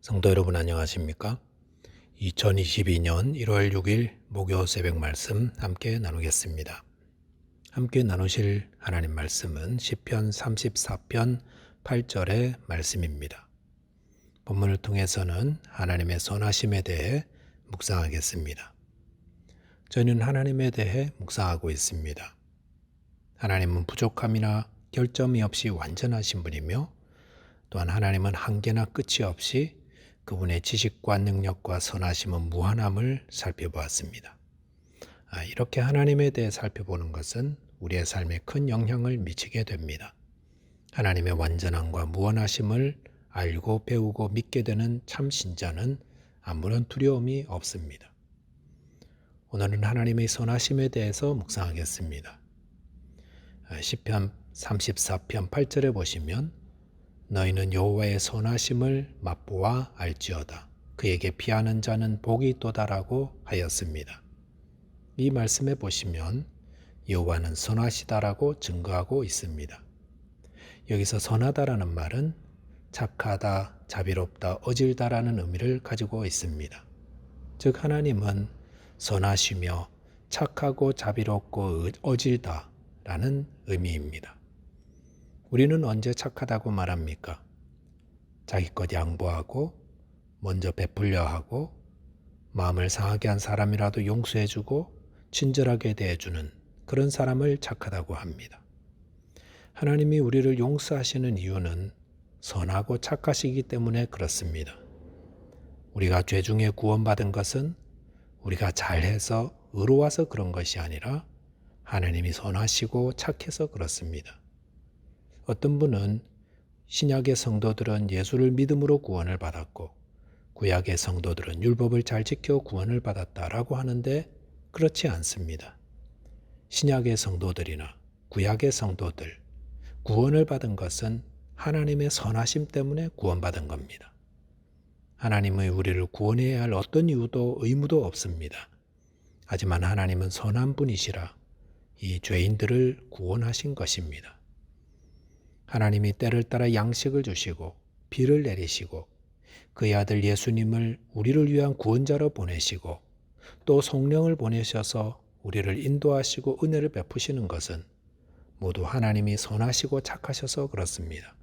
성도 여러분 안녕하십니까? 2022년 1월 6일 목요 새벽 말씀 함께 나누겠습니다. 함께 나누실 하나님 말씀은 시편 34편 8절의 말씀입니다. 본문을 통해서는 하나님의 선하심에 대해 묵상하겠습니다. 저는 하나님에 대해 묵상하고 있습니다. 하나님은 부족함이나 결점이 없이 완전하신 분이며 또한 하나님은 한계나 끝이 없이 그분의 지식과 능력과 선하심은 무한함을 살펴보았습니다. 이렇게 하나님에 대해 살펴보는 것은 우리의 삶에 큰 영향을 미치게 됩니다. 하나님의 완전함과 무한하심을 알고 배우고 믿게 되는 참 신자는 아무런 두려움이 없습니다. 오늘은 하나님의 선하심에 대해서 묵상하겠습니다. 시편 34편 8절에 보시면 너희는 여호와의 선하심을 맛보아 알지어다. 그에게 피하는 자는 복이 있도다라고 하였습니다. 이 말씀에 보시면 여호와는 선하시다라고 증거하고 있습니다. 여기서 선하다라는 말은 착하다, 자비롭다, 어질다라는 의미를 가지고 있습니다. 즉 하나님은 선하시며 착하고 자비롭고 어질다라는 의미입니다. 우리는 언제 착하다고 말합니까? 자기 것 양보하고 먼저 베풀려 하고 마음을 상하게 한 사람이라도 용서해주고 친절하게 대해주는 그런 사람을 착하다고 합니다. 하나님이 우리를 용서하시는 이유는 선하고 착하시기 때문에 그렇습니다. 우리가 죄 중에 구원받은 것은 우리가 잘해서 의로워서 그런 것이 아니라 하나님이 선하시고 착해서 그렇습니다. 어떤 분은 신약의 성도들은 예수를 믿음으로 구원을 받았고 구약의 성도들은 율법을 잘 지켜 구원을 받았다라고 하는데 그렇지 않습니다. 신약의 성도들이나 구약의 성도들, 구원을 받은 것은 하나님의 선하심 때문에 구원받은 겁니다. 하나님의 우리를 구원해야 할 어떤 이유도 의무도 없습니다. 하지만 하나님은 선한 분이시라 이 죄인들을 구원하신 것입니다. 하나님이 때를 따라 양식을 주시고 비를 내리시고 그의 아들 예수님을 우리를 위한 구원자로 보내시고 또 성령을 보내셔서 우리를 인도하시고 은혜를 베푸시는 것은 모두 하나님이 선하시고 착하셔서 그렇습니다.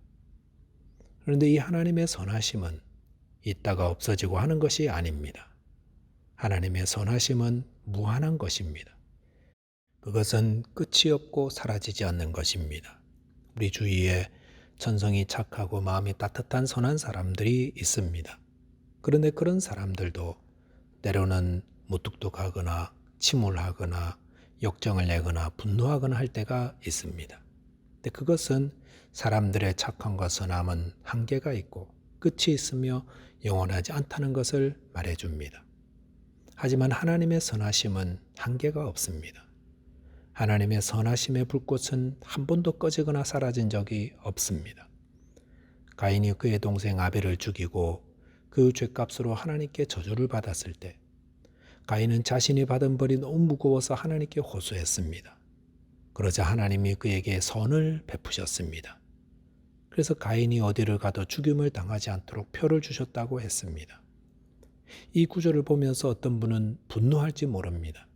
그런데 이 하나님의 선하심은 있다가 없어지고 하는 것이 아닙니다. 하나님의 선하심은 무한한 것입니다. 그것은 끝이 없고 사라지지 않는 것입니다. 우리 주위에 천성이 착하고 마음이 따뜻한 선한 사람들이 있습니다. 그런데 그런 사람들도 때로는 무뚝뚝하거나 침울하거나 역정을 내거나 분노하거나 할 때가 있습니다. 근데 그것은 사람들의 착함과 선함은 한계가 있고 끝이 있으며 영원하지 않다는 것을 말해줍니다. 하지만 하나님의 선하심은 한계가 없습니다. 하나님의 선하심의 불꽃은 한 번도 꺼지거나 사라진 적이 없습니다. 가인이 그의 동생 아벨을 죽이고 그 죄값으로 하나님께 저주를 받았을 때 가인은 자신이 받은 벌이 너무 무거워서 하나님께 호소했습니다. 그러자 하나님이 그에게 선을 베푸셨습니다. 그래서 가인이 어디를 가도 죽임을 당하지 않도록 표를 주셨다고 했습니다. 이 구절을 보면서 어떤 분은 분노할지 모릅니다.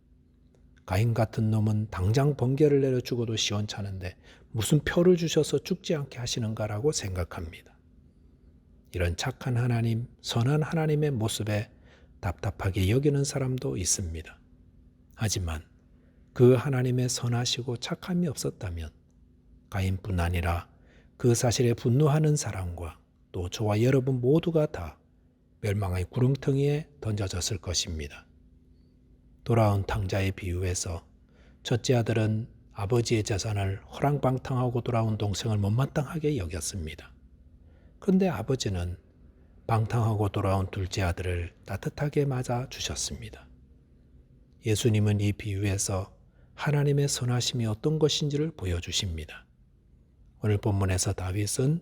가인 같은 놈은 당장 번개를 내려 죽어도 시원찮은데 무슨 표를 주셔서 죽지 않게 하시는가라고 생각합니다. 이런 착한 하나님, 선한 하나님의 모습에 답답하게 여기는 사람도 있습니다. 하지만 그 하나님의 선하시고 착함이 없었다면 가인뿐 아니라 그 사실에 분노하는 사람과 또 저와 여러분 모두가 다 멸망의 구렁텅이에 던져졌을 것입니다. 돌아온 탕자의 비유에서 첫째 아들은 아버지의 재산을 허랑방탕하고 돌아온 동생을 못마땅하게 여겼습니다. 그런데 아버지는 방탕하고 돌아온 둘째 아들을 따뜻하게 맞아 주셨습니다. 예수님은 이 비유에서 하나님의 선하심이 어떤 것인지를 보여주십니다. 오늘 본문에서 다윗은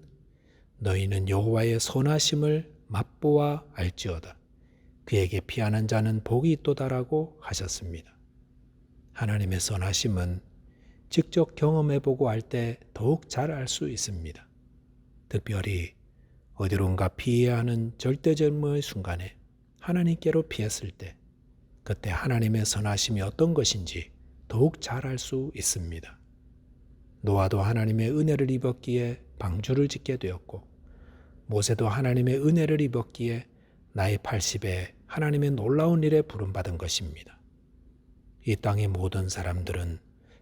너희는 여호와의 선하심을 맛보아 알지어다. 그에게 피하는 자는 복이 있도다라고 하셨습니다. 하나님의 선하심은 직접 경험해보고 알 때 더욱 잘 알 수 있습니다. 특별히 어디론가 피해야 하는 절대절명의 순간에 하나님께로 피했을 때 그때 하나님의 선하심이 어떤 것인지 더욱 잘 알 수 있습니다. 노아도 하나님의 은혜를 입었기에 방주를 짓게 되었고 모세도 하나님의 은혜를 입었기에 나이 80에 하나님의 놀라운 일에 부름받은 것입니다. 이 땅의 모든 사람들은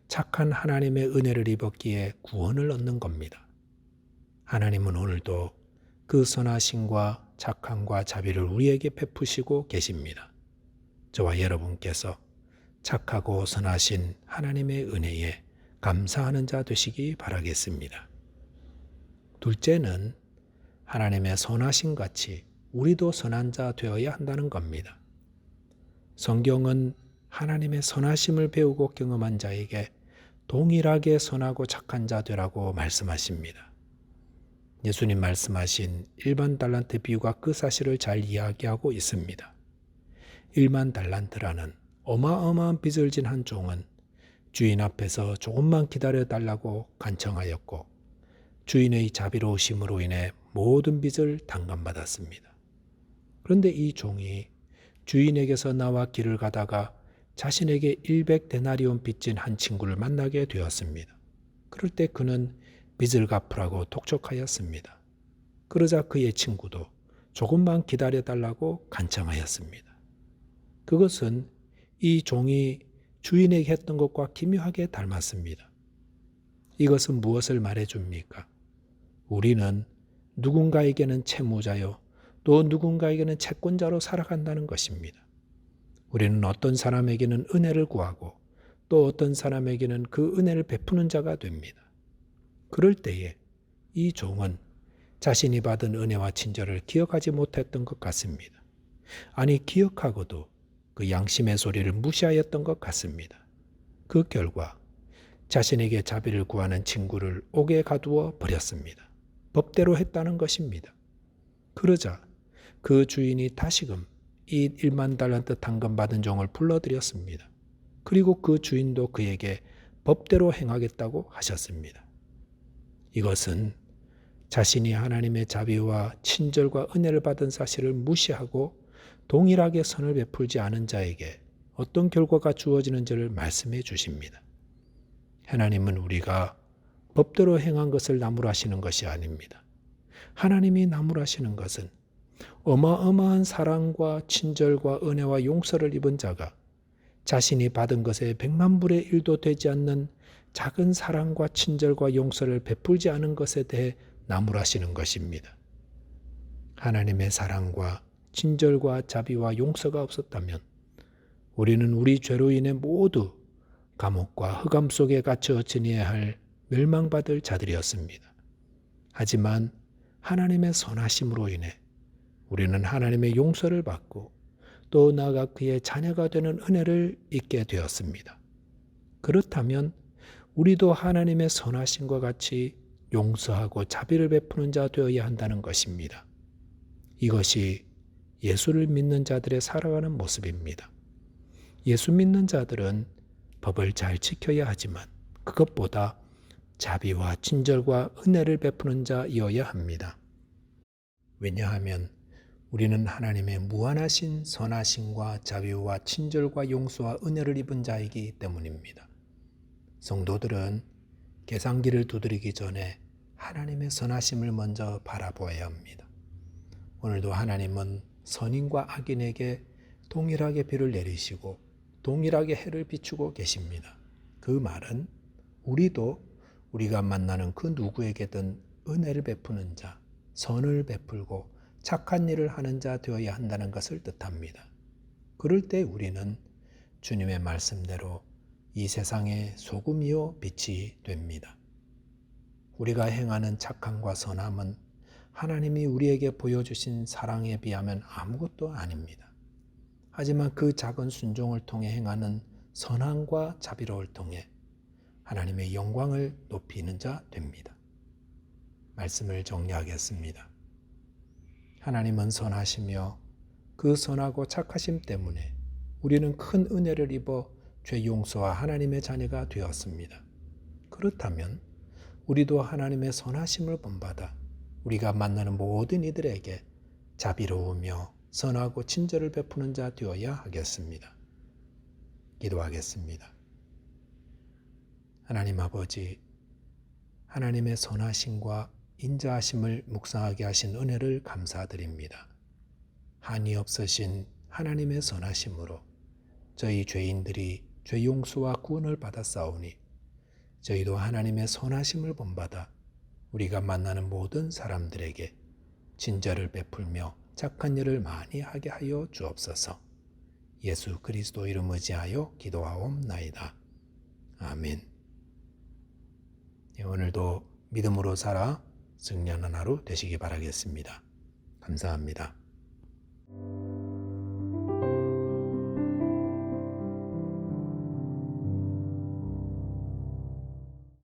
착한 하나님의 은혜를 입었기에 구원을 얻는 겁니다. 하나님은 오늘도 그 선하심과 착함과 자비를 우리에게 베푸시고 계십니다. 저와 여러분께서 착하고 선하신 하나님의 은혜에 감사하는 자 되시기 바라겠습니다. 둘째는 하나님의 선하심 같이 우리도 선한 자 되어야 한다는 겁니다. 성경은 하나님의 선하심을 배우고 경험한 자에게 동일하게 선하고 착한 자 되라고 말씀하십니다. 예수님 말씀하신 1만 달란트 비유가 그 사실을 잘 이야기하고 있습니다. 1만 달란트라는 어마어마한 빚을 진 한 종은 주인 앞에서 조금만 기다려달라고 간청하였고 주인의 자비로우심으로 인해 모든 빚을 단감받았습니다. 그런데 이 종이 주인에게서 나와 길을 가다가 자신에게 100데나리온 빚진 한 친구를 만나게 되었습니다. 그럴 때 그는 빚을 갚으라고 독촉하였습니다. 그러자 그의 친구도 조금만 기다려달라고 간청하였습니다. 그것은 이 종이 주인에게 했던 것과 기묘하게 닮았습니다. 이것은 무엇을 말해줍니까? 우리는 누군가에게는 채무자요, 또 누군가에게는 채권자로 살아간다는 것입니다. 우리는 어떤 사람에게는 은혜를 구하고 또 어떤 사람에게는 그 은혜를 베푸는 자가 됩니다. 그럴 때에 이 종은 자신이 받은 은혜와 친절을 기억하지 못했던 것 같습니다. 아니, 기억하고도 그 양심의 소리를 무시하였던 것 같습니다. 그 결과 자신에게 자비를 구하는 친구를 옥에 가두어 버렸습니다. 법대로 했다는 것입니다. 그러자 그 주인이 다시금 이 1만 달란트 단감받은 종을 불러들였습니다. 그리고 그 주인도 그에게 법대로 행하겠다고 하셨습니다. 이것은 자신이 하나님의 자비와 친절과 은혜를 받은 사실을 무시하고 동일하게 선을 베풀지 않은 자에게 어떤 결과가 주어지는지를 말씀해 주십니다. 하나님은 우리가 법대로 행한 것을 나무라시는 것이 아닙니다. 하나님이 나무라시는 것은 어마어마한 사랑과 친절과 은혜와 용서를 입은 자가 자신이 받은 것에 100만 분의 1도 되지 않는 작은 사랑과 친절과 용서를 베풀지 않은 것에 대해 나무라시는 것입니다. 하나님의 사랑과 친절과 자비와 용서가 없었다면 우리는 우리 죄로 인해 모두 감옥과 흑암 속에 갇혀 지내야 할 멸망받을 자들이었습니다. 하지만 하나님의 선하심으로 인해 우리는 하나님의 용서를 받고 또 나아가 그의 자녀가 되는 은혜를 잊게 되었습니다. 그렇다면 우리도 하나님의 선하심과 같이 용서하고 자비를 베푸는 자 되어야 한다는 것입니다. 이것이 예수를 믿는 자들의 살아가는 모습입니다. 예수 믿는 자들은 법을 잘 지켜야 하지만 그것보다 자비와 친절과 은혜를 베푸는 자이어야 합니다. 왜냐하면 우리는 하나님의 무한하신 선하심과 자비와 친절과 용서와 은혜를 입은 자이기 때문입니다. 성도들은 계산기를 두드리기 전에 하나님의 선하심을 먼저 바라보아야 합니다. 오늘도 하나님은 선인과 악인에게 동일하게 비를 내리시고 동일하게 해를 비추고 계십니다. 그 말은 우리도 우리가 만나는 그 누구에게든 은혜를 베푸는 자, 선을 베풀고 착한 일을 하는 자 되어야 한다는 것을 뜻합니다. 그럴 때 우리는 주님의 말씀대로 이 세상의 소금이요 빛이 됩니다. 우리가 행하는 착함과 선함은 하나님이 우리에게 보여주신 사랑에 비하면 아무것도 아닙니다. 하지만 그 작은 순종을 통해 행하는 선함과 자비로움을 통해 하나님의 영광을 높이는 자 됩니다. 말씀을 정리하겠습니다. 하나님은 선하시며 그 선하고 착하심 때문에 우리는 큰 은혜를 입어 죄 용서와 하나님의 자녀가 되었습니다. 그렇다면 우리도 하나님의 선하심을 본받아 우리가 만나는 모든 이들에게 자비로우며 선하고 친절을 베푸는 자 되어야 하겠습니다. 기도하겠습니다. 하나님 아버지, 하나님의 선하심과 인자하심을 묵상하게 하신 은혜를 감사드립니다. 한이 없으신 하나님의 선하심으로 저희 죄인들이 죄 용서와 구원을 받았사오니 저희도 하나님의 선하심을 본받아 우리가 만나는 모든 사람들에게 친절을 베풀며 착한 일을 많이 하게 하여 주옵소서. 예수 그리스도 이름 의지하여 기도하옵나이다. 아멘. 오늘도 믿음으로 살아 승리하는 하루 되시기 바라겠습니다. 감사합니다.